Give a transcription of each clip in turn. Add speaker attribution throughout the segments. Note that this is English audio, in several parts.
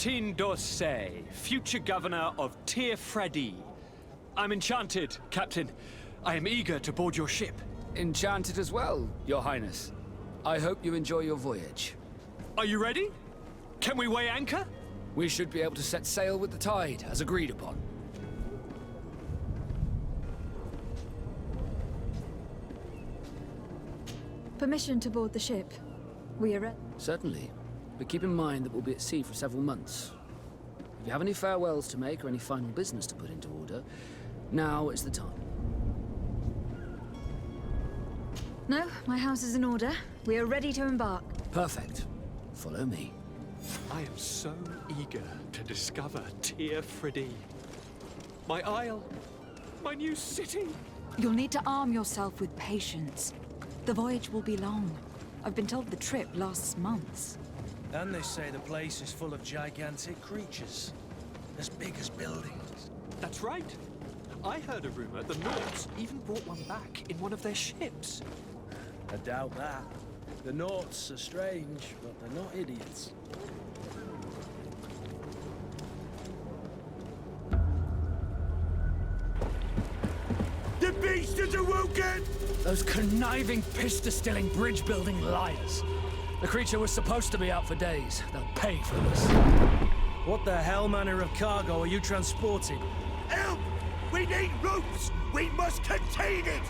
Speaker 1: Martin d'Orsay, future governor of Tir-Fredi. I'm enchanted, Captain. I am eager to board your ship.
Speaker 2: Enchanted as well, Your Highness. I hope you enjoy your voyage.
Speaker 1: Are you ready? Can we weigh anchor?
Speaker 2: We should be able to set sail with the tide, as agreed upon.
Speaker 3: Permission to board the ship. We are ready.
Speaker 2: Certainly, but keep in mind that we'll be at sea for several months. If you have any farewells to make or any final business to put into order, now is the time.
Speaker 3: No, my house is in order. We are ready to embark.
Speaker 2: Perfect. Follow me.
Speaker 1: I am so eager to discover Tir-Fredi. My isle, my new city.
Speaker 4: You'll need to arm yourself with patience. The voyage will be long. I've been told the trip lasts months.
Speaker 5: And they say the place is full of gigantic creatures, as big as buildings.
Speaker 1: That's right. I heard a rumor the Nords even brought one back in one of their ships.
Speaker 5: I doubt that. The Norts are strange, but they're not idiots.
Speaker 6: The beast is awoken!
Speaker 2: Those conniving, piss-distilling, bridge-building liars. The creature was supposed to be out for days. They'll pay for this.
Speaker 5: What the hell manner of cargo are you transporting?
Speaker 6: Help! We need ropes! We must contain it!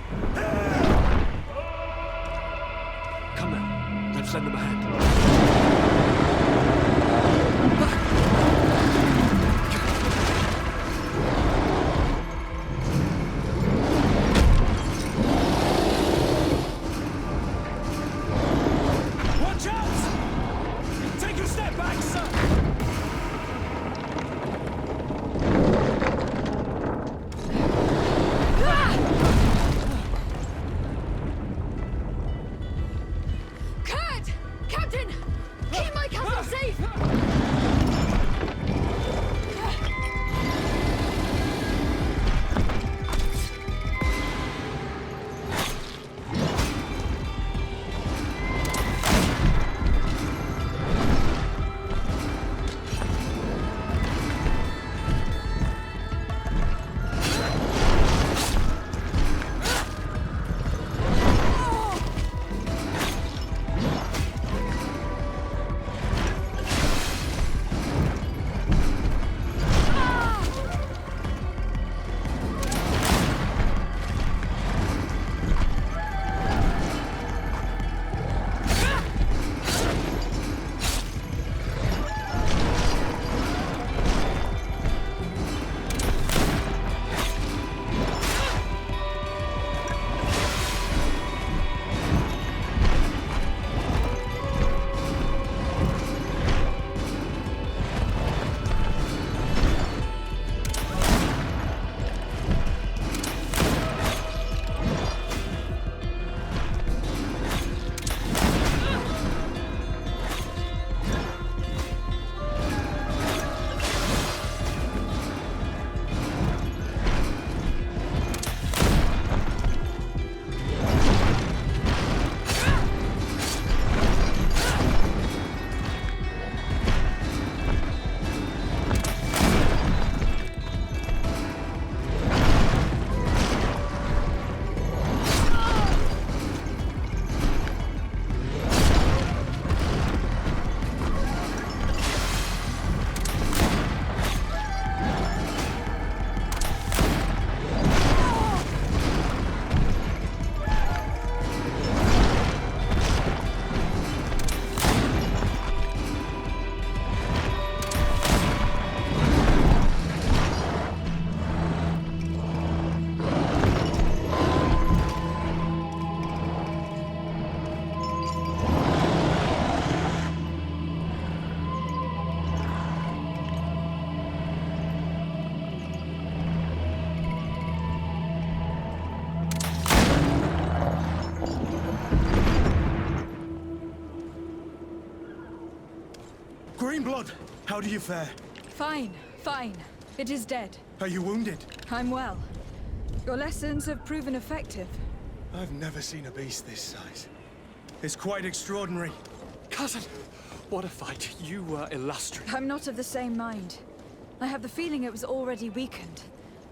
Speaker 1: Come now, let's lend them a hand.
Speaker 2: Watch out! Take a step back, sir!
Speaker 3: Kurt! Captain! Keep my castle safe!
Speaker 6: Greenblood, how do you fare?
Speaker 4: Fine, fine. It is dead.
Speaker 6: Are you wounded?
Speaker 4: I'm well. Your lessons have proven effective.
Speaker 6: I've never seen a beast this size. It's quite extraordinary.
Speaker 1: Cousin, What a fight. You were illustrious.
Speaker 3: I'm not of the same mind. I have the feeling it was already weakened.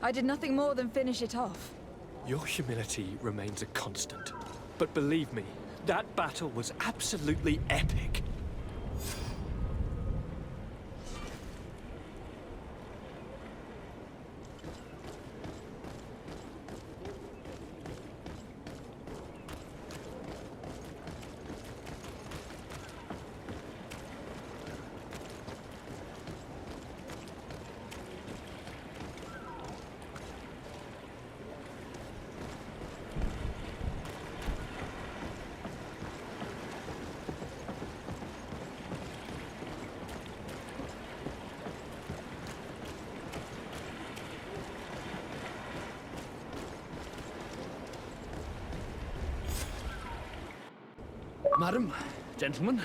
Speaker 3: I did nothing more than finish it off.
Speaker 1: Your humility remains a constant. But believe me, that battle was absolutely epic.
Speaker 2: Madam, gentlemen.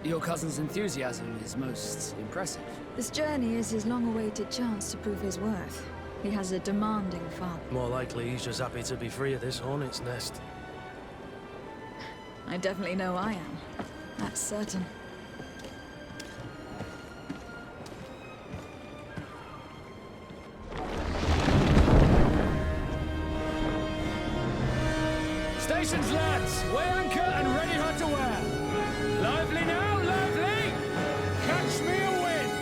Speaker 2: Your cousin's enthusiasm is most impressive.
Speaker 3: This journey is his long-awaited chance to prove his worth. He has a demanding father.
Speaker 5: More likely he's just happy to be free of this hornet's nest.
Speaker 3: I definitely know I am. That's certain.
Speaker 2: Stations, lads! Weigh anchor and ready her to wear! Lively now, lively! Catch me a wind!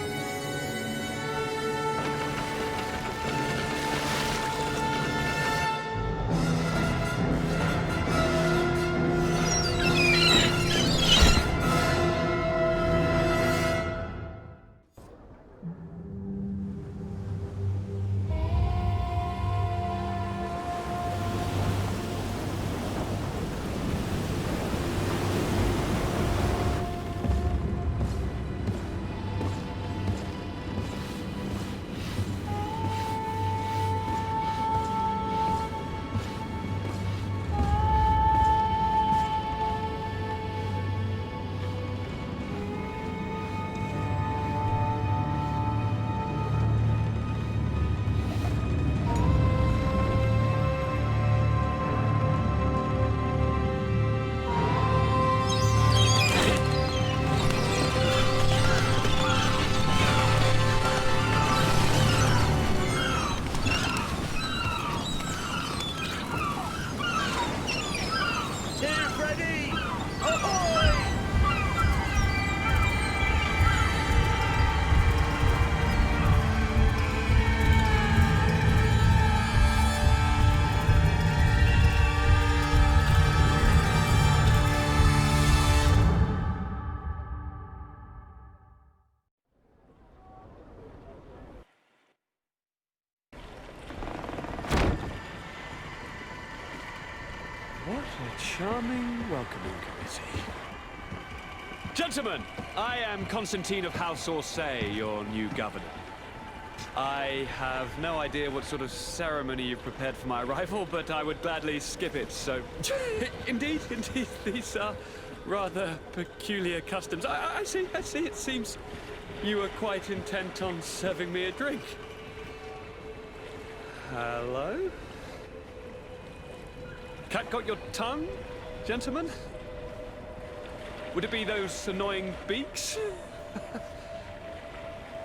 Speaker 1: What a charming welcoming committee. Gentlemen, I am Constantine of House Orsay, your new governor. I have no idea what sort of ceremony you've prepared for my arrival, but I would gladly skip it, so... Indeed, these are rather peculiar customs. I see, it seems you were quite intent on serving me a drink. Hello? Cat got your tongue, gentlemen? Would it be those annoying beaks?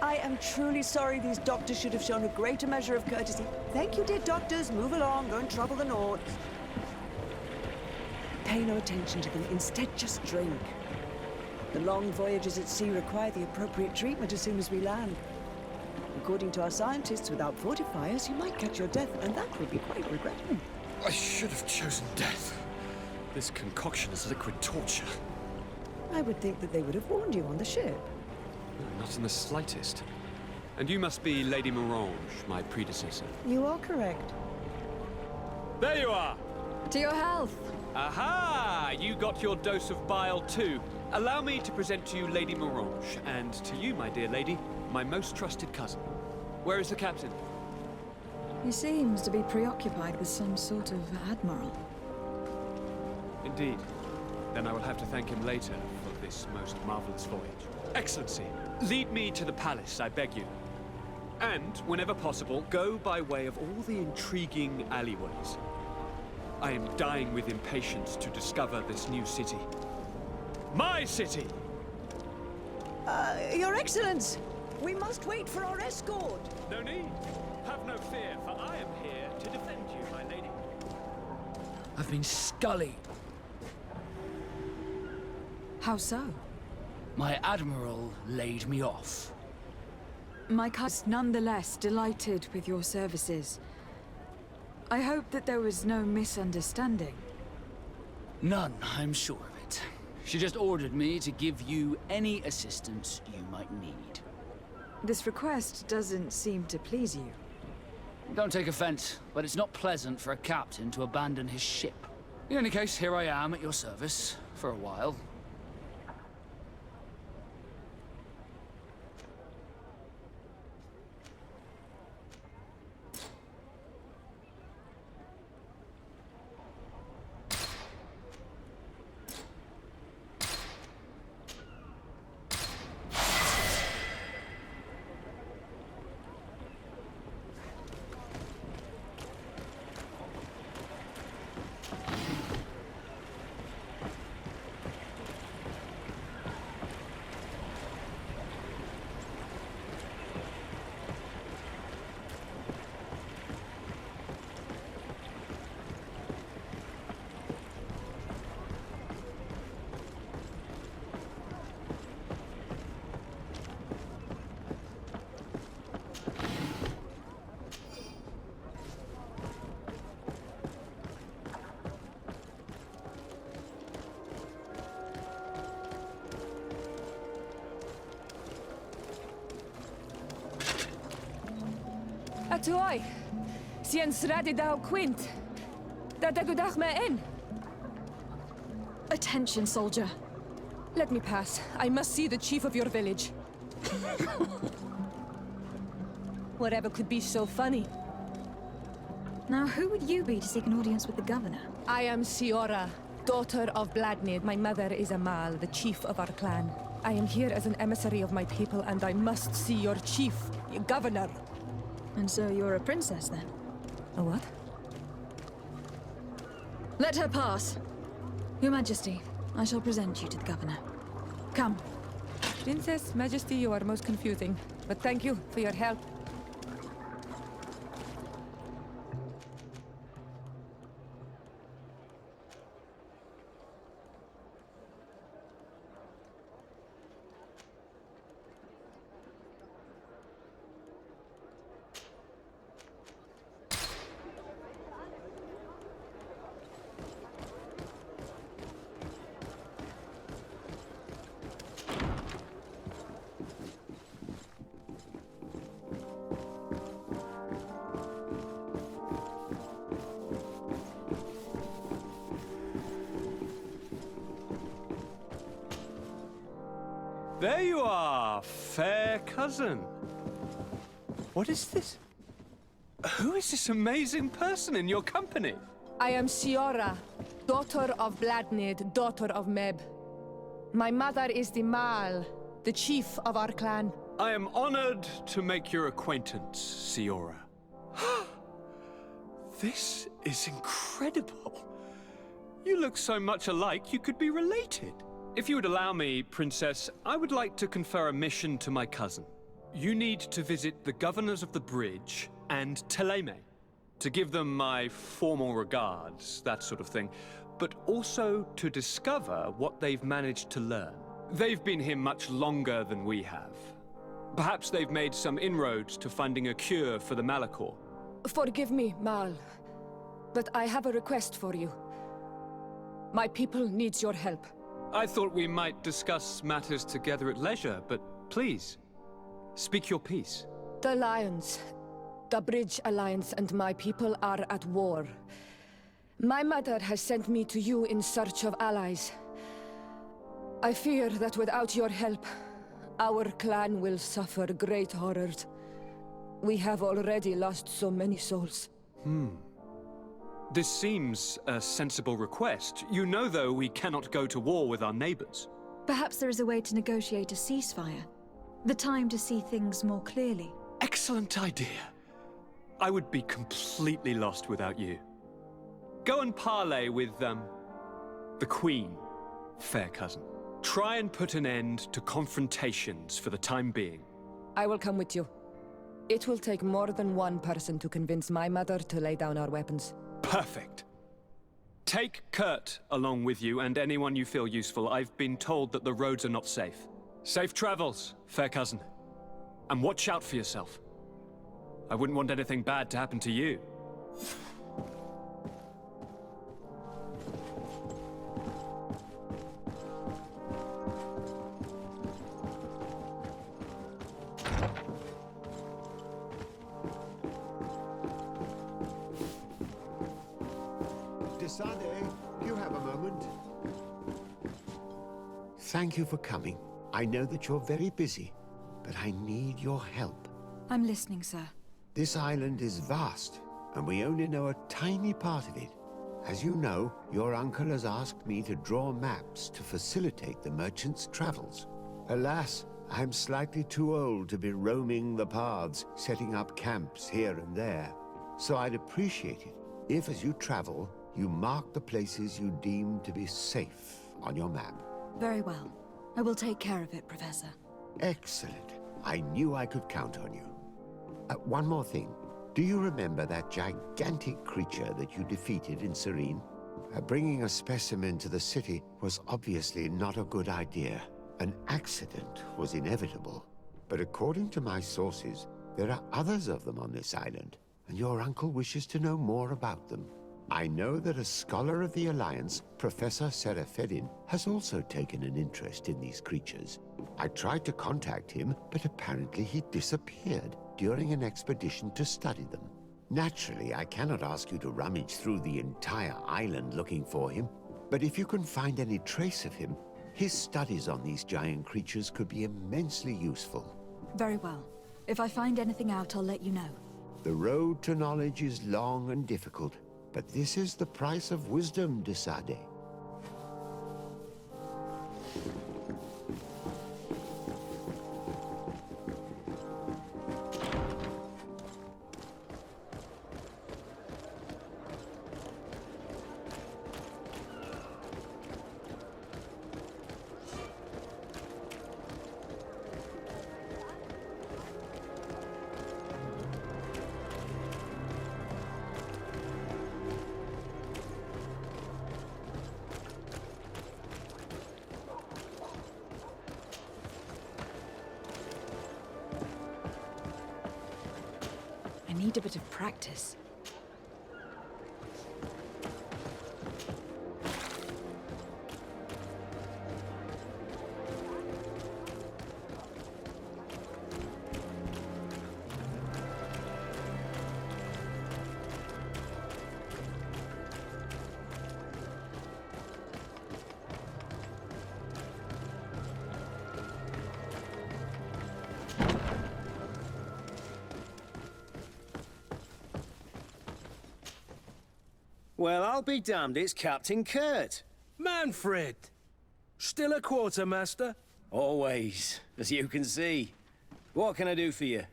Speaker 7: I am truly sorry. These doctors should have shown a greater measure of courtesy. Thank you, dear doctors. Move along. Don't trouble the Nords. Pay no attention to them. Instead, just drink. The long voyages at sea require the appropriate treatment as soon as we land. According to our scientists, without fortifiers, you might catch your death, and that would be quite regrettable.
Speaker 1: I should have chosen death. This concoction is liquid torture.
Speaker 7: I would think that they would have warned you on the ship.
Speaker 1: Not in the slightest. And you must be Lady Morange, my predecessor.
Speaker 7: You are correct.
Speaker 1: There you are!
Speaker 3: To your health.
Speaker 1: Aha! You got your dose of bile too. Allow me to present to you Lady Morange, and to you, my dear lady, my most trusted cousin. Where is the captain?
Speaker 3: He seems to be preoccupied with some sort of admiral.
Speaker 1: Indeed. Then I will have to thank him later for this most marvelous voyage. Excellency, lead me to the palace, I beg you. And, whenever possible, go by way of all the intriguing alleyways. I am dying with impatience to discover this new city. My city!
Speaker 7: Your Excellence! We must wait for our escort!
Speaker 1: No need. Have no fear, for I am here to defend you, my lady.
Speaker 2: I've been scully.
Speaker 4: How so?
Speaker 2: My admiral laid me off.
Speaker 4: My cousin nonetheless delighted with your services. I hope that there was no misunderstanding.
Speaker 2: None, I'm sure of it. She just ordered me to give you any assistance you might need.
Speaker 4: This request doesn't seem to please you.
Speaker 2: Don't take offense, but it's not pleasant for a captain to abandon his ship. In any case, here I am at your service, for a while.
Speaker 8: Atuai, Sien Sradi Dao Quint. Dadagudach me in.
Speaker 3: Attention, soldier.
Speaker 8: Let me pass. I must see the chief of your village. Whatever could be so funny.
Speaker 3: Now, who would you be to seek an audience with the governor?
Speaker 8: I am Siora, daughter of Bladnid. My mother is Amal, the chief of our clan. I am here as an emissary of my people, and I must see your chief, your governor.
Speaker 3: And so you're a princess, then?
Speaker 8: A what?
Speaker 3: Let her pass. Your Majesty, I shall present you to the governor. Come.
Speaker 8: Princess, Majesty, you are most confusing. But thank you for your help.
Speaker 1: There you are, fair cousin. What is this? Who is this amazing person in your company?
Speaker 8: I am Siora, daughter of Bladnid, daughter of Meb. My mother is the Mal, the chief of our clan.
Speaker 1: I am honored to make your acquaintance, Siora. This is incredible. You look so much alike you could be related. If you would allow me, Princess, I would like to confer a mission to my cousin. You need to visit the governors of the bridge and Teleme, to give them my formal regards, that sort of thing, but also to discover what they've managed to learn. They've been here much longer than we have. Perhaps they've made some inroads to finding a cure for the Malachor.
Speaker 8: Forgive me, Mal, but I have a request for you. My people needs your help.
Speaker 1: I thought we might discuss matters together at leisure, but please, speak your piece.
Speaker 8: The Lions, the Bridge Alliance and my people are at war. My mother has sent me to you in search of allies. I fear that without your help, our clan will suffer great horrors. We have already lost so many souls.
Speaker 1: This seems a sensible request. You know, though, we cannot go to war with our neighbors.
Speaker 3: Perhaps there is a way to negotiate a ceasefire. The time to see things more clearly.
Speaker 1: Excellent idea. I would be completely lost without you. Go and parley with, the Queen, fair cousin. Try and put an end to confrontations for the time being.
Speaker 8: I will come with you. It will take more than one person to convince my mother to lay down our weapons.
Speaker 1: Perfect. Take Kurt along with you and anyone you feel useful. I've been told that the roads are not safe. Safe travels, fair cousin. And watch out for yourself. I wouldn't want anything bad to happen to you.
Speaker 6: Desade, do you have a moment? Thank you for coming. I know that you're very busy, but I need your help.
Speaker 3: I'm listening, sir.
Speaker 6: This island is vast, and we only know a tiny part of it. As you know, your uncle has asked me to draw maps to facilitate the merchant's travels. Alas, I'm slightly too old to be roaming the paths, setting up camps here and there. So I'd appreciate it if, as you travel, you mark the places you deem to be safe on your map.
Speaker 3: Very well. I will take care of it, Professor.
Speaker 6: Excellent. I knew I could count on you. One more thing. Do you remember that gigantic creature that you defeated in Serene? Bringing a specimen to the city was obviously not a good idea. An accident was inevitable. But according to my sources, there are others of them on this island, and your uncle wishes to know more about them. I know that a scholar of the Alliance, Professor Serafedin, has also taken an interest in these creatures. I tried to contact him, but apparently he disappeared during an expedition to study them. Naturally, I cannot ask you to rummage through the entire island looking for him, but if you can find any trace of him, his studies on these giant creatures could be immensely useful.
Speaker 3: Very well. If I find anything out, I'll let you know.
Speaker 6: The road to knowledge is long and difficult, but this is the price of wisdom, Desade.
Speaker 3: I need a bit of practice.
Speaker 9: Well, I'll be damned, it's Captain Kurt.
Speaker 5: Manfred! Still a quartermaster?
Speaker 9: Always, as you can see. What can I do for you?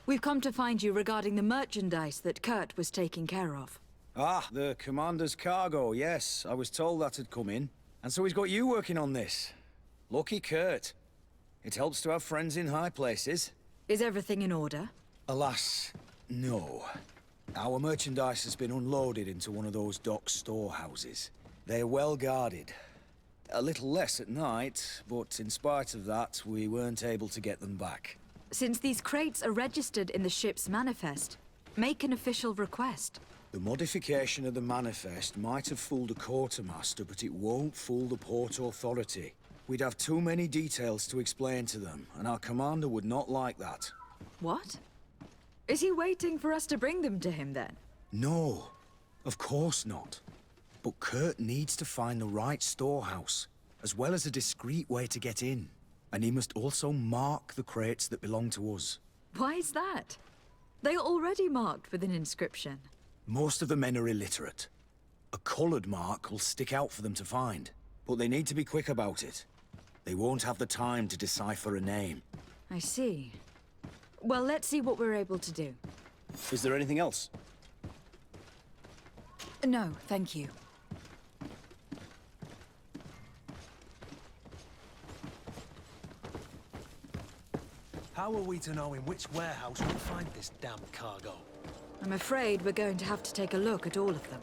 Speaker 3: We've come to find you regarding the merchandise that Kurt was taking care of.
Speaker 9: Ah, the commander's cargo, yes. I was told that had come in. And so he's got you working on this. Lucky Kurt. It helps to have friends in high places.
Speaker 3: Is everything in order?
Speaker 9: Alas, no. Our merchandise has been unloaded into one of those dock storehouses. They're well guarded. A little less at night, but in spite of that, we weren't able to get them back.
Speaker 3: Since these crates are registered in the ship's manifest, make an official request.
Speaker 9: The modification of the manifest might have fooled a quartermaster, but it won't fool the Port Authority. We'd have too many details to explain to them, and our commander would not like that.
Speaker 3: What? Is he waiting for us to bring them to him, then?
Speaker 9: No, of course not. But Kurt needs to find the right storehouse, as well as a discreet way to get in. And he must also mark the crates that belong to us.
Speaker 3: Why is that? They are already marked with an inscription.
Speaker 9: Most of the men are illiterate. A coloured mark will stick out for them to find. But they need to be quick about it. They won't have the time to decipher a name.
Speaker 3: I see. Well, let's see what we're able to do.
Speaker 10: Is there anything else?
Speaker 3: No, thank you.
Speaker 5: How are we to know in which warehouse we'll find this damn cargo?
Speaker 3: I'm afraid we're going to have to take a look at all of them.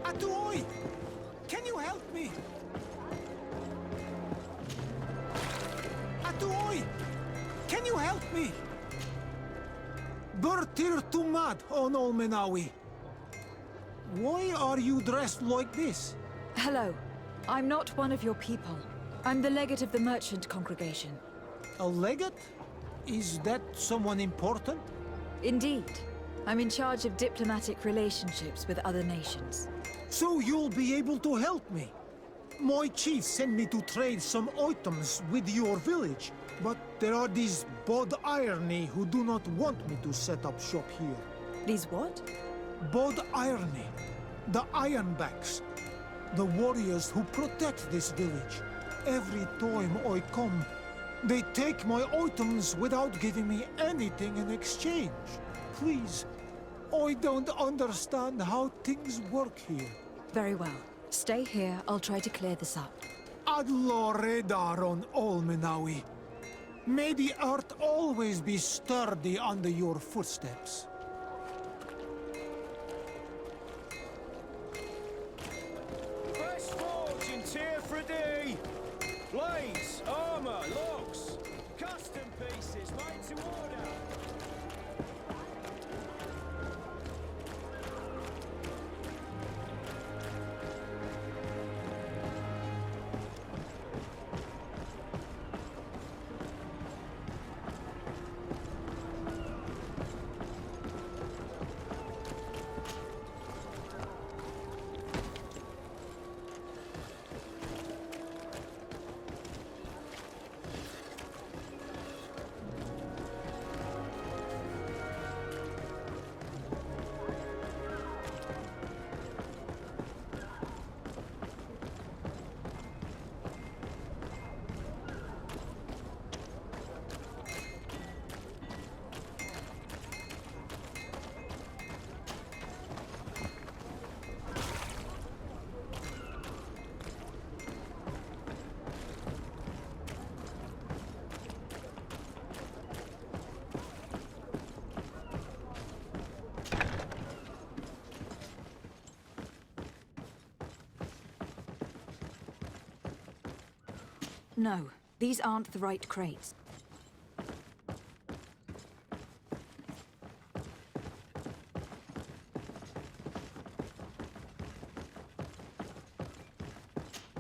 Speaker 11: Atuoi! Can you help me? Atuoi! Can you help me? Bertir Tumad on Olmenawi. Why are you dressed like this?
Speaker 3: Hello. I'm not one of your people. I'm the legate of the merchant congregation.
Speaker 11: A legate? Is that someone important?
Speaker 3: Indeed. I'm in charge of diplomatic relationships with other nations.
Speaker 11: So you'll be able to help me. My chief sent me to trade some items with your village, but there are these Bod Irony who do not want me to set up shop here.
Speaker 3: These what?
Speaker 11: Bod Irony, the Ironbacks, the warriors who protect this village. Every time I come, they take my items without giving me anything in exchange. Please, I don't understand how things work here.
Speaker 3: Very well. Stay here. I'll try to clear this up.
Speaker 11: Allah Redar on Olmenawi. May the earth always be sturdy under your footsteps.
Speaker 10: Fresh forge in Tearfredy! Blades, armor, logs, custom pieces made to order.
Speaker 3: No, these aren't the right crates.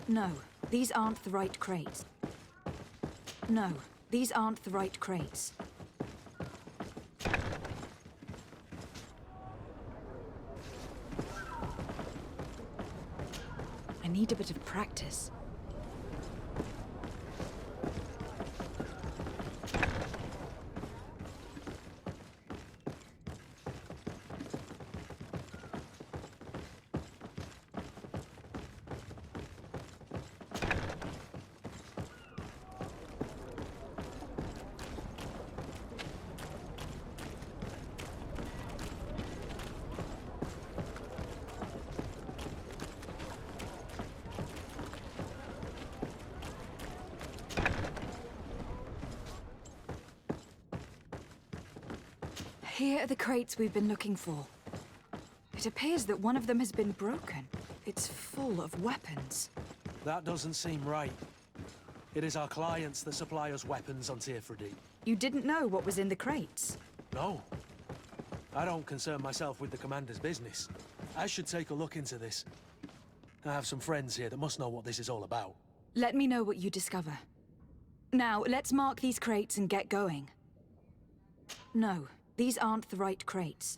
Speaker 3: No, these aren't the right crates. No, these aren't the right crates. I need a bit of practice. Here are the crates we've been looking for. It appears that one of them has been broken. It's full of weapons.
Speaker 5: That doesn't seem right. It is our clients that supply us weapons on Tearfredy.
Speaker 3: You didn't know what was in the crates?
Speaker 5: No. I don't concern myself with the commander's business. I should take a look into this. I have some friends here that must know what this is all about.
Speaker 3: Let me know what you discover. Now, let's mark these crates and get going. No, these aren't the right crates.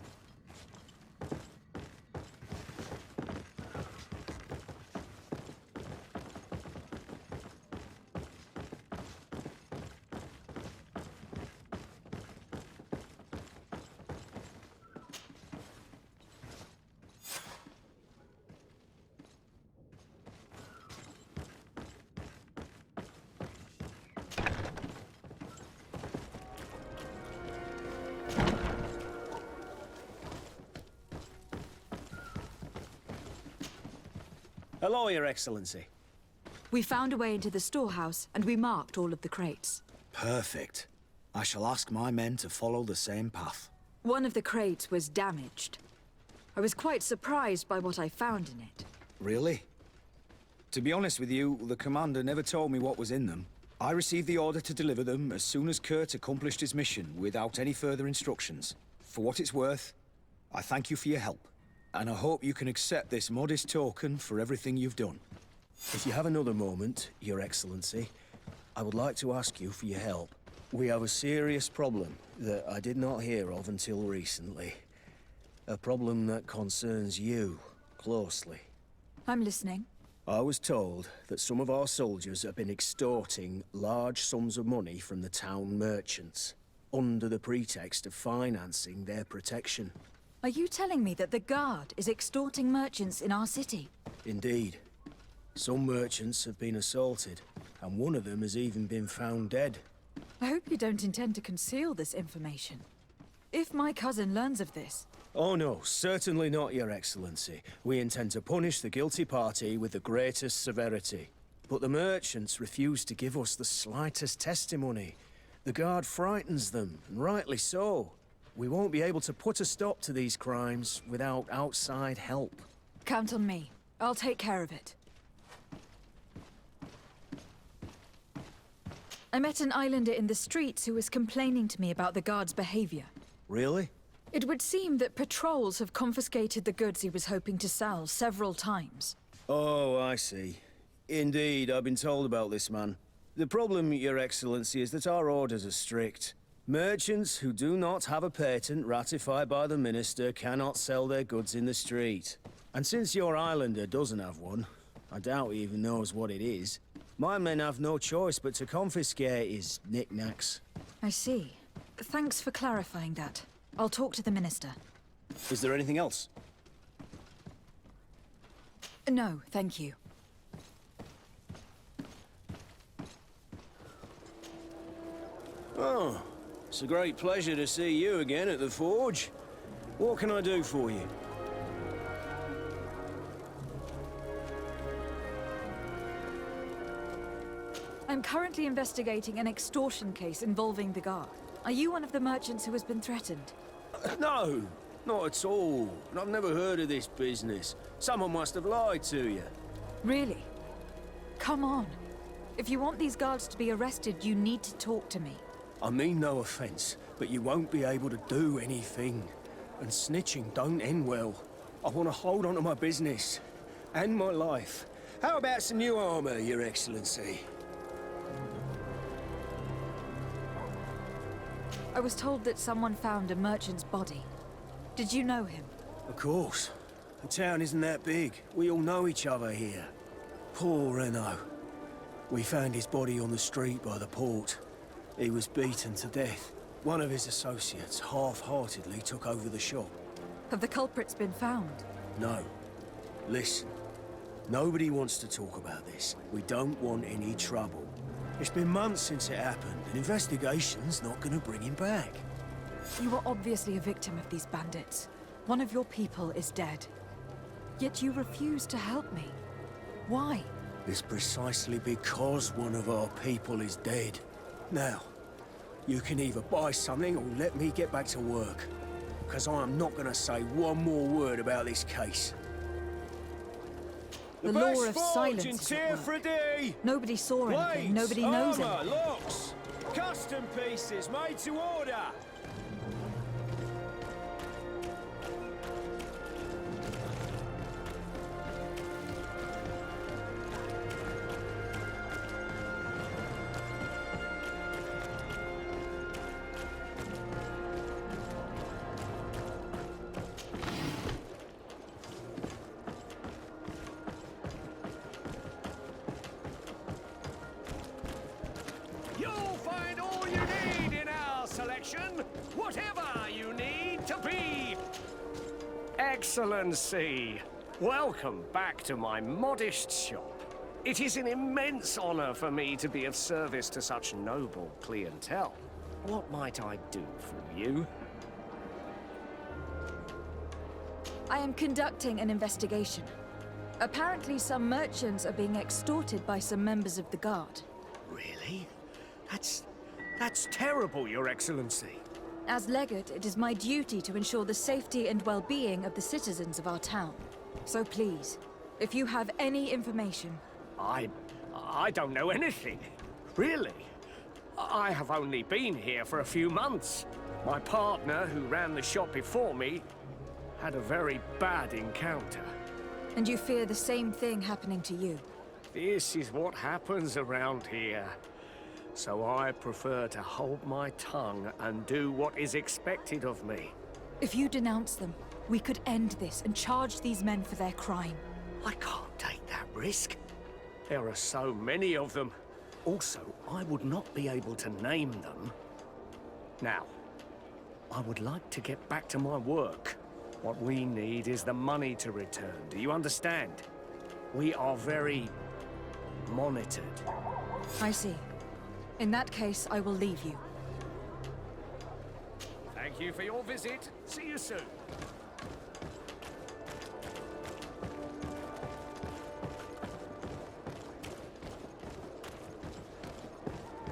Speaker 10: Hello, Your Excellency.
Speaker 3: We found a way into the storehouse, and we marked all of the crates.
Speaker 9: Perfect. I shall ask my men to follow the same path.
Speaker 3: One of the crates was damaged. I was quite surprised by what I found in it.
Speaker 9: Really? To be honest with you, the commander never told me what was in them. I received the order to deliver them as soon as Kurt accomplished his mission without any further instructions. For what it's worth, I thank you for your help. And I hope you can accept this modest token for everything you've done.
Speaker 10: If you have another moment, Your Excellency, I would like to ask you for your help. We have a serious problem that I did not hear of until recently. A problem that concerns you closely.
Speaker 3: I'm listening.
Speaker 10: I was told that some of our soldiers have been extorting large sums of money from the town merchants, under the pretext of financing their protection.
Speaker 3: Are you telling me that the Guard is extorting merchants in our city?
Speaker 10: Indeed. Some merchants have been assaulted, and one of them has even been found dead.
Speaker 3: I hope you don't intend to conceal this information. If my cousin learns of this...
Speaker 10: Oh no, certainly not, Your Excellency. We intend to punish the guilty party with the greatest severity. But the merchants refuse to give us the slightest testimony. The Guard frightens them, and rightly so. We won't be able to put a stop to these crimes without outside help.
Speaker 3: Count on me. I'll take care of it. I met an islander in the streets who was complaining to me about the Guard's behavior.
Speaker 10: Really?
Speaker 3: It would seem that patrols have confiscated the goods he was hoping to sell several times.
Speaker 10: Oh, I see. Indeed, I've been told about this man. The problem, Your Excellency, is that our orders are strict. Merchants who do not have a patent ratified by the Minister cannot sell their goods in the street. And since your islander doesn't have one, I doubt he even knows what it is, my men have no choice but to confiscate his knickknacks.
Speaker 3: I see. Thanks for clarifying that. I'll talk to the Minister.
Speaker 10: Is there anything else?
Speaker 3: No, thank you.
Speaker 10: Oh, it's a great pleasure to see you again at the Forge. What can I do for you?
Speaker 3: I'm currently investigating an extortion case involving the Guard. Are you one of the merchants who has been threatened?
Speaker 10: No, not at all. I've never heard of this business. Someone must have lied to you.
Speaker 3: Really? Come on. If you want these guards to be arrested, you need to talk to me.
Speaker 10: I mean no offense, but you won't be able to do anything. And snitching don't end well. I want to hold on to my business. And my life. How about some new armor, Your Excellency?
Speaker 3: I was told that someone found a merchant's body. Did you know him?
Speaker 10: Of course. The town isn't that big. We all know each other here. Poor Renault. We found his body on the street by the port. He was beaten to death. One of his associates half-heartedly took over the shop.
Speaker 3: Have the culprits been found?
Speaker 10: No. Listen. Nobody wants to talk about this. We don't want any trouble. It's been months since it happened. An investigation's not gonna bring him back.
Speaker 3: You were obviously a victim of these bandits. One of your people is dead. Yet you refuse to help me. Why?
Speaker 10: It's precisely because one of our people is dead. Now, you can either buy something or let me get back to work. Because I am not gonna say one more word about this case.
Speaker 3: The law of silence is at work. Nobody saw anything, nobody knows anything.
Speaker 10: Locks, custom pieces made to order.
Speaker 12: station, whatever you need to be. Excellency, welcome back to my modest shop. It is an immense honor for me to be of service to such noble clientele. What might I do for you?
Speaker 4: I am conducting an investigation. Apparently, some merchants are being extorted by some members of the Guard.
Speaker 12: Really? That's terrible, Your Excellency.
Speaker 4: As legate, it is my duty to ensure the safety and well-being of the citizens of our town. So please, if you have any information...
Speaker 12: I don't know anything. Really. I have only been here for a few months. My partner, who ran the shop before me, had a very bad encounter.
Speaker 4: And you fear the same thing happening to you?
Speaker 12: This is what happens around here. So I prefer to hold my tongue and do what is expected of me.
Speaker 4: If you denounce them, we could end this and charge these men for their crime.
Speaker 12: I can't take that risk. There are so many of them. Also, I would not be able to name them. Now, I would like to get back to my work. What we need is the money to return. Do you understand? We are very monitored.
Speaker 4: I see. In that case, I will leave you.
Speaker 12: Thank you for your visit. See you soon.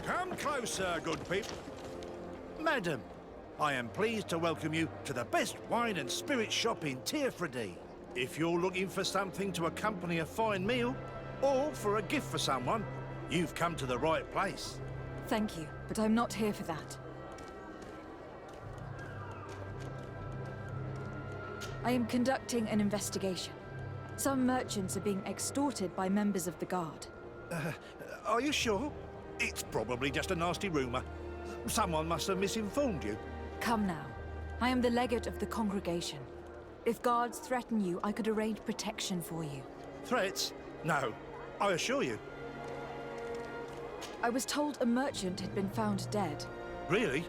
Speaker 13: Come closer, good people. Madam, I am pleased to welcome you to the best wine and spirit shop in Tearfredy. If you're looking for something to accompany a fine meal, or for a gift for someone, you've come to the right place.
Speaker 4: Thank you, but I'm not here for that. I am conducting an investigation. Some merchants are being extorted by members of the Guard.
Speaker 13: Are you sure? It's probably just a nasty rumor. Someone must have misinformed you.
Speaker 4: Come now. I am the legate of the congregation. If guards threaten you, I could arrange protection for you.
Speaker 13: Threats? No, I assure you.
Speaker 4: I was told a merchant had been found dead.
Speaker 13: Really?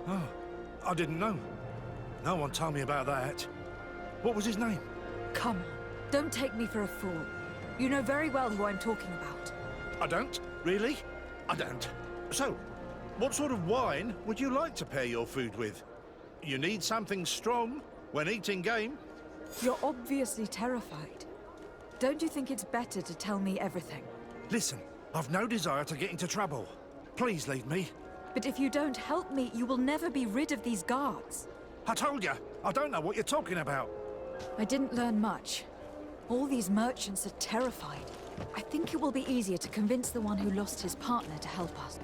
Speaker 13: Oh, I didn't know. No one told me about that. What was his name?
Speaker 4: Come on, don't take me for a fool. You know very well who I'm talking about.
Speaker 13: I don't? Really? I don't. So, what sort of wine would you like to pair your food with? You need something strong when eating game?
Speaker 4: You're obviously terrified. Don't you think it's better to tell me everything?
Speaker 13: Listen, I've no desire to get into trouble. Please leave me.
Speaker 4: But if you don't help me, you will never be rid of these guards.
Speaker 13: I told you, I don't know what you're talking about.
Speaker 4: I didn't learn much. All these merchants are terrified. I think it will be easier to convince the one who lost his partner to help us.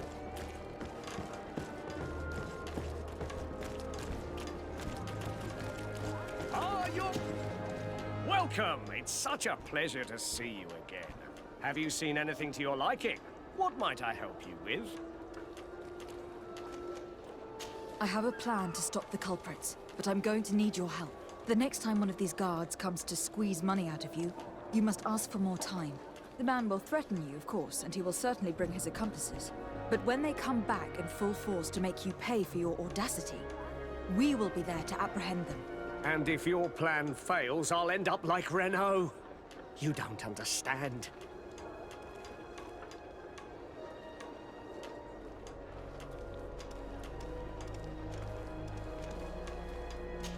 Speaker 12: Welcome! It's such a pleasure to see you again. Have you seen anything to your liking? What might I help you with?
Speaker 4: I have a plan to stop the culprits, but I'm going to need your help. The next time one of these guards comes to squeeze money out of you, you must ask for more time. The man will threaten you, of course, and he will certainly bring his accomplices. But when they come back in full force to make you pay for your audacity, we will be there to apprehend them.
Speaker 12: And if your plan fails, I'll end up like Renault. You don't understand.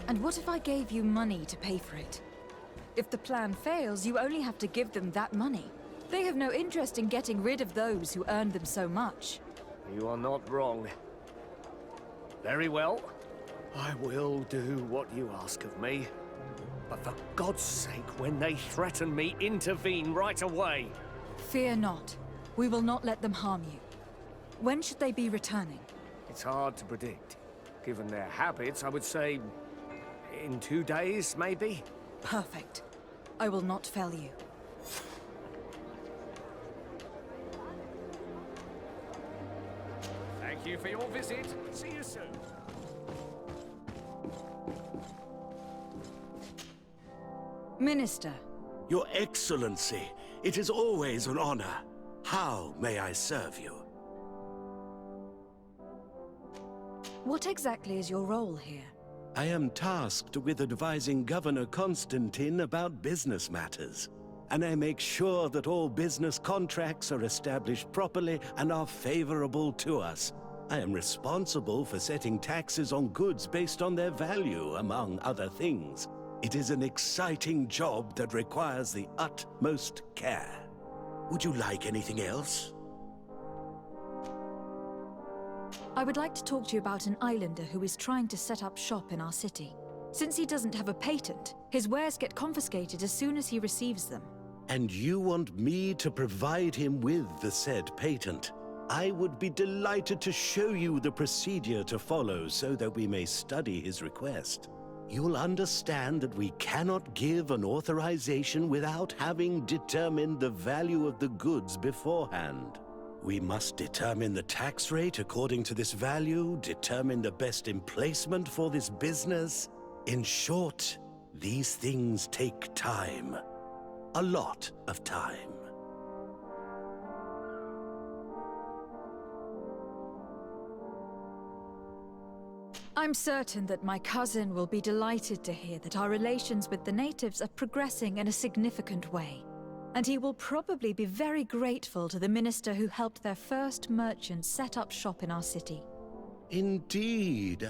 Speaker 4: And what if I gave you money to pay for it? If the plan fails, you only have to give them that money. They have no interest in getting rid of those who earned them so much.
Speaker 12: You are not wrong. Very well. I will do what you ask of me. But for God's sake, when they threaten me, intervene right away.
Speaker 4: Fear not. We will not let them harm you. When should they be returning?
Speaker 12: It's hard to predict. Given their habits, I would say in 2 days, maybe?
Speaker 4: Perfect. I will not fail you.
Speaker 12: Thank you for your visit. See you soon.
Speaker 4: Minister.
Speaker 14: Your Excellency, it is always an honor. How may I serve you?
Speaker 4: What exactly is your role here?
Speaker 14: I am tasked with advising Governor Constantine about business matters, and I make sure that all business contracts are established properly and are favorable to us. I am responsible for setting taxes on goods based on their value, among other things. It is an exciting job that requires the utmost care. Would you like anything else?
Speaker 4: I would like to talk to you about an islander who is trying to set up shop in our city. Since he doesn't have a patent, his wares get confiscated as soon as he receives them.
Speaker 14: And you want me to provide him with the said patent? I would be delighted to show you the procedure to follow so that we may study his request. You'll understand that we cannot give an authorization without having determined the value of the goods beforehand. We must determine the tax rate according to this value, determine the best emplacement for this business. In short, these things take time. A lot of time.
Speaker 4: I'm certain that my cousin will be delighted to hear that our relations with the natives are progressing in a significant way. And he will probably be very grateful to the minister who helped their first merchant set up shop in our city.
Speaker 14: Indeed.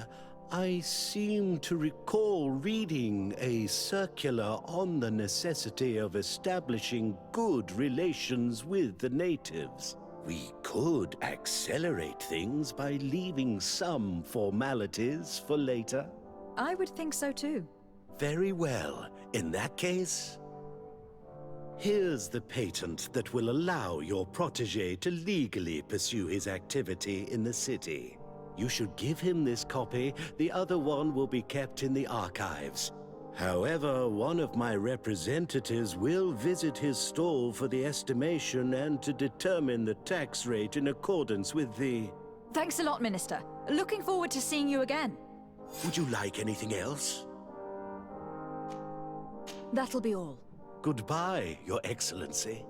Speaker 14: I seem to recall reading a circular on the necessity of establishing good relations with the natives. We could accelerate things by leaving some formalities for later.
Speaker 4: I would think so too.
Speaker 14: Very well. In that case, here's the patent that will allow your protégé to legally pursue his activity in the city. You should give him this copy. The other one will be kept in the archives. However, one of my representatives will visit his stall for the estimation and to determine the tax rate in accordance with the...
Speaker 4: Thanks a lot, Minister. Looking forward to seeing you again.
Speaker 14: Would you like anything else?
Speaker 4: That'll be all.
Speaker 14: Goodbye, Your Excellency.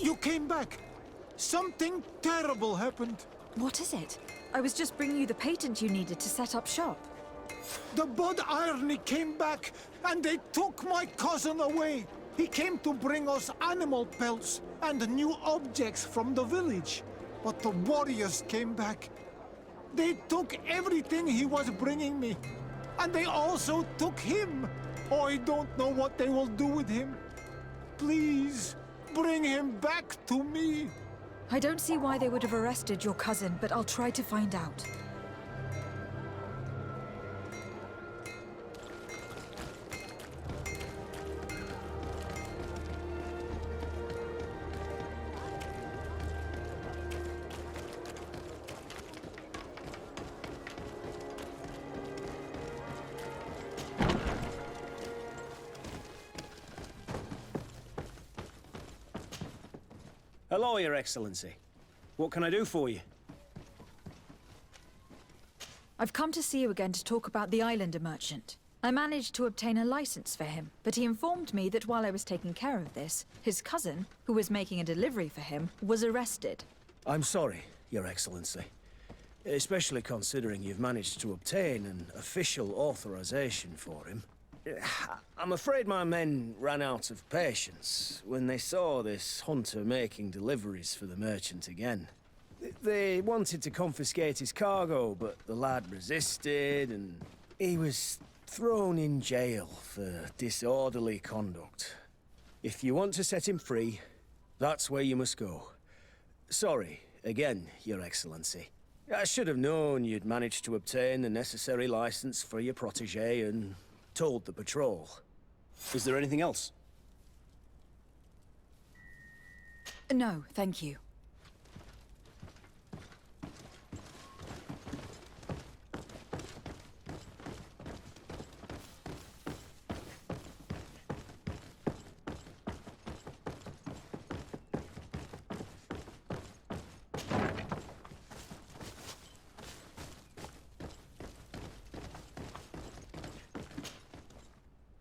Speaker 11: You came back. Something terrible happened.
Speaker 4: What is it? I was just bringing you the patent you needed to set up shop.
Speaker 11: The Bod Irony came back, and they took my cousin away. He came to bring us animal pelts and new objects from the village. But the warriors came back. They took everything he was bringing me. And they also took him. Oh, I don't know what they will do with him. Please, bring him back to me.
Speaker 4: I don't see why they would have arrested your cousin, but I'll try to find out.
Speaker 10: Hello, Your Excellency. What can I do for you?
Speaker 4: I've come to see you again to talk about the Islander merchant. I managed to obtain a license for him, but he informed me that while I was taking care of this, his cousin, who was making a delivery for him, was arrested.
Speaker 10: I'm sorry, Your Excellency. Especially considering you've managed to obtain an official authorization for him. I'm afraid my men ran out of patience when they saw this hunter making deliveries for the merchant again. They wanted to confiscate his cargo, but the lad resisted, and he was thrown in jail for disorderly conduct. If you want to set him free, that's where you must go. Sorry, again, Your Excellency. I should have known you'd managed to obtain the necessary license for your protégé and told the patrol. Is there anything else?
Speaker 4: No, thank you.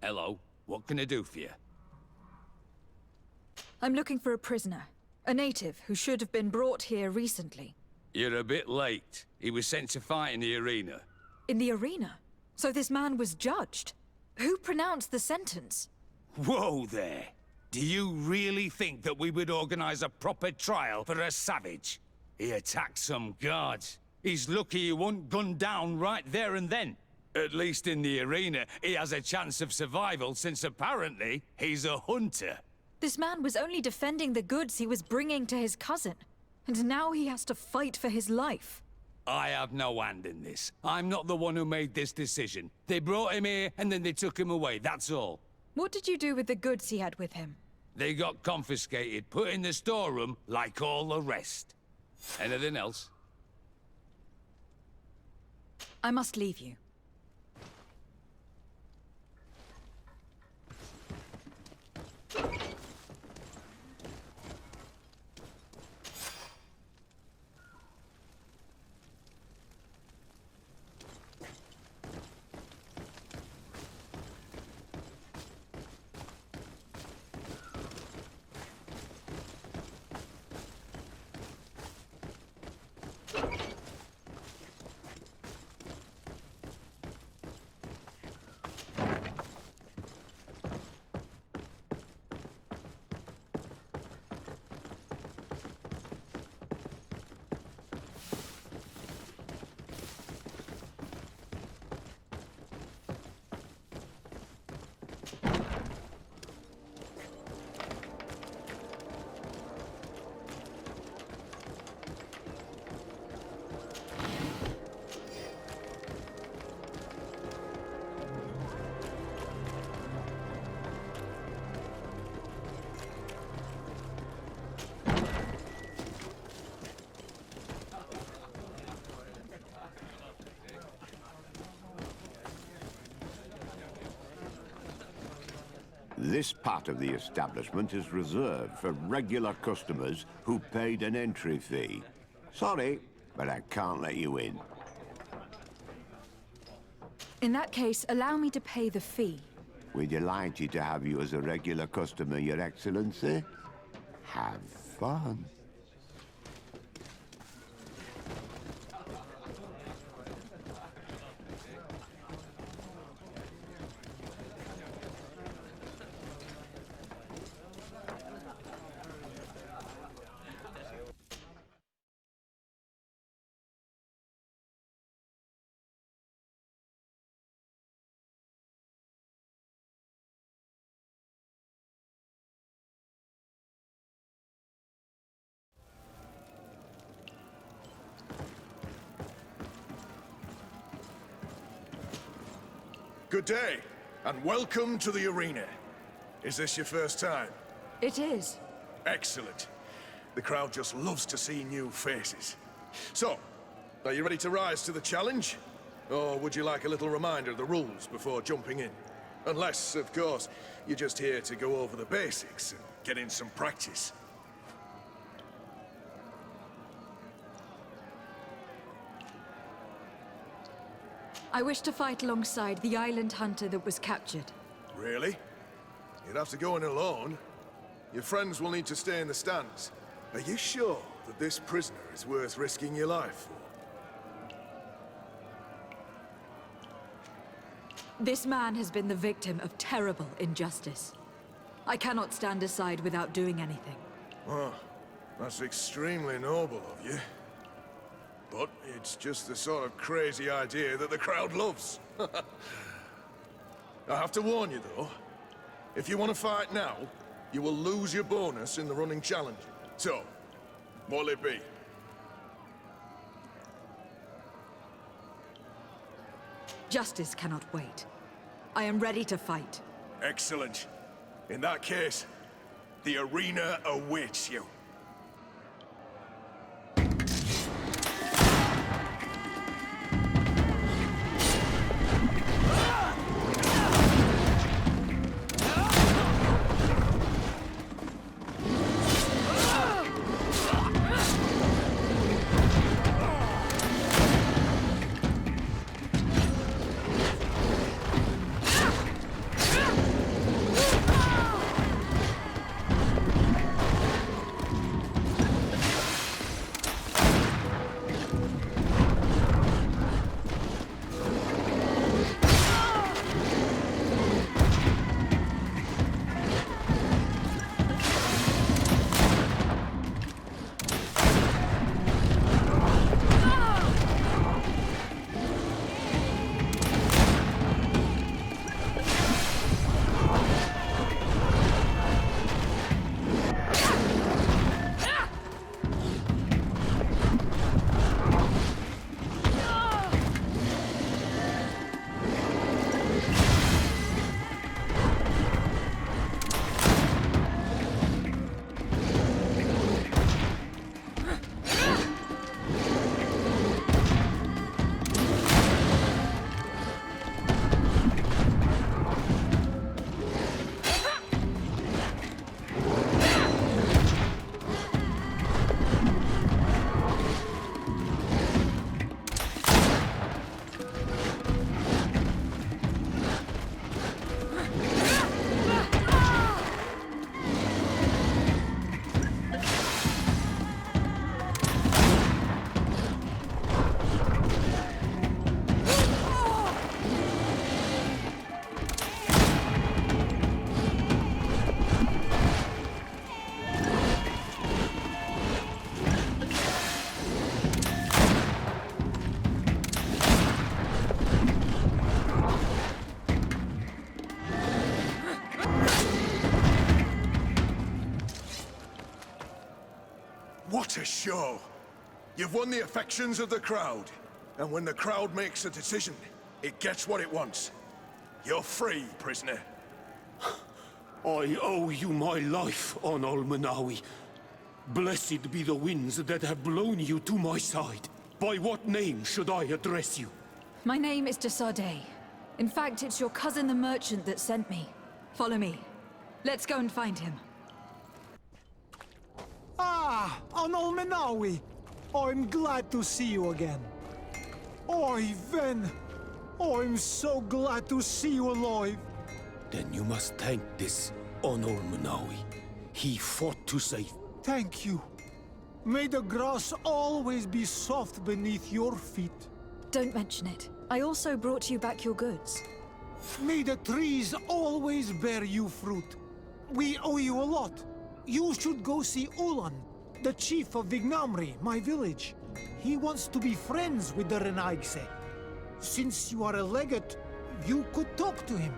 Speaker 15: Hello. What can I do for you?
Speaker 4: I'm looking for a prisoner. A native who should have been brought here recently.
Speaker 15: You're a bit late. He was sent to fight in the arena.
Speaker 4: In the arena? So this man was judged? Who pronounced the sentence?
Speaker 15: Whoa there! Do you really think that we would organize a proper trial for a savage? He attacked some guards. He's lucky he wasn't gunned down right there and then. At least in the arena, he has a chance of survival since apparently he's a hunter.
Speaker 4: This man was only defending the goods he was bringing to his cousin. And now he has to fight for his life.
Speaker 15: I have no hand in this. I'm not the one who made this decision. They brought him here and then they took him away, that's all.
Speaker 4: What did you do with the goods he had with him?
Speaker 15: They got confiscated, put in the storeroom like all the rest. Anything else?
Speaker 4: I must leave you.
Speaker 6: This part of the establishment is reserved for regular customers who paid an entry fee. Sorry, but I can't let you in.
Speaker 4: In that case, allow me to pay the fee.
Speaker 6: We're delighted to have you as a regular customer, Your Excellency. Have fun.
Speaker 16: Good day, and welcome to the arena. Is this your first time?
Speaker 4: It is.
Speaker 16: Excellent. The crowd just loves to see new faces. So, are you ready to rise to the challenge? Or would you like a little reminder of the rules before jumping in? Unless, of course, you're just here to go over the basics and get in some practice.
Speaker 4: I wish to fight alongside the island hunter that was captured.
Speaker 16: Really? You'd have to go in alone. Your friends will need to stay in the stands. Are you sure that this prisoner is worth risking your life for?
Speaker 4: This man has been the victim of terrible injustice. I cannot stand aside without doing anything.
Speaker 16: Oh, that's extremely noble of you. But it's just the sort of crazy idea that the crowd loves. I have to warn you, though. If you want to fight now, you will lose your bonus in the running challenge. So, what'll it be?
Speaker 4: Justice cannot wait. I am ready to fight.
Speaker 16: Excellent. In that case, the arena awaits you. What a show! You've won the affections of the crowd. And when the crowd makes a decision, it gets what it wants. You're free, prisoner.
Speaker 17: I owe you my life, on Almanawi. Blessed be the winds that have blown you to my side. By what name should I address you?
Speaker 4: My name is Desade. In fact, it's your cousin the merchant that sent me. Follow me. Let's go and find him.
Speaker 11: Ah, Anol Menawi. I'm glad to see you again. Oi, Ven. I'm so glad to see you alive.
Speaker 17: Then you must thank this Onol Manawi. He fought to save.
Speaker 11: Thank you. May the grass always be soft beneath your feet.
Speaker 4: Don't mention it. I also brought you back your goods.
Speaker 11: May the trees always bear you fruit. We owe you a lot. You should go see Ulan, the chief of Vignamri, my village. He wants to be friends with the Renaigse. Since you are a legate, you could talk to him.